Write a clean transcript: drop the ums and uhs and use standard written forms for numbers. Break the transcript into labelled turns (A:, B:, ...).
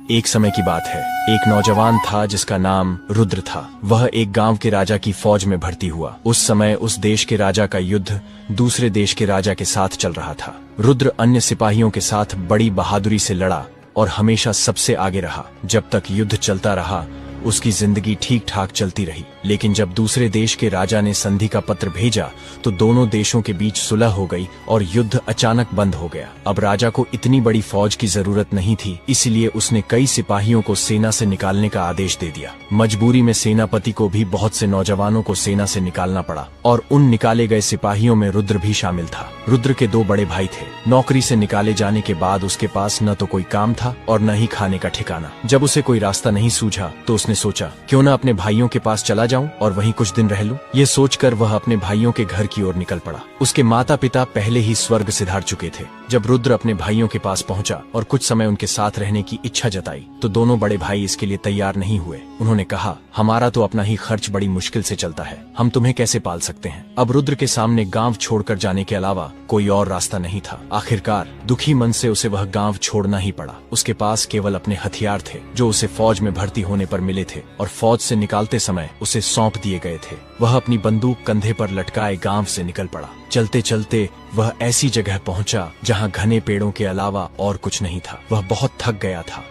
A: एक समय की बात है। एक नौजवान था जिसका नाम रुद्र था। वह एक गांव के राजा की फौज में भर्ती हुआ। उस समय उस देश के राजा का युद्ध दूसरे देश के राजा के साथ चल रहा था। रुद्र अन्य सिपाहियों के साथ बड़ी बहादुरी से लड़ा और हमेशा सबसे आगे रहा। जब तक युद्ध चलता रहा उसकी जिंदगी ठीक ठाक चलती रही। लेकिन जब दूसरे देश के राजा ने संधि का पत्र भेजा तो दोनों देशों के बीच सुलह हो गई और युद्ध अचानक बंद हो गया। अब राजा को इतनी बड़ी फौज की जरूरत नहीं थी, इसलिए उसने कई सिपाहियों को सेना से निकालने का आदेश दे दिया। मजबूरी में सेनापति को भी बहुत से नौजवानों को सेना से निकालना पड़ा और उन निकाले गए सिपाहियों में रुद्र भी शामिल था। रुद्र के दो बड़े भाई थे। नौकरी से निकाले जाने के बाद उसके पास न तो कोई काम था और न ही खाने का ठिकाना। जब उसे कोई रास्ता नहीं सूझा तो उसने सोचा क्यों न अपने भाइयों के पास चला जाऊं और वहीं कुछ दिन रह लूं। ये सोचकर वह अपने भाइयों के घर की ओर निकल पड़ा। उसके माता पिता पहले ही स्वर्ग सिधार चुके थे। जब रुद्र अपने भाइयों के पास पहुंचा और कुछ समय उनके साथ रहने की इच्छा जताई तो दोनों बड़े भाई इसके लिए तैयार नहीं हुए। उन्होंने कहा, हमारा तो अपना ही खर्च बड़ी मुश्किल से चलता है, हम तुम्हें कैसे पाल सकते हैं। अब रुद्र के सामने गांव छोड़कर जाने के अलावा कोई और रास्ता नहीं था। आखिरकार दुखी मन से उसे वह गांव छोड़ना ही पड़ा। उसके पास केवल अपने हथियार थे जो उसे फौज में भर्ती होने पर मिले थे और फौज से निकालते समय उसे सौंप दिए गए थे। वह अपनी बंदूक कंधे पर लटकाए गांव से निकल पड़ा। चलते चलते वह ऐसी जगह पहुंचा जहां घने पेड़ों के अलावा और कुछ नहीं था। वह बहुत थक गया था।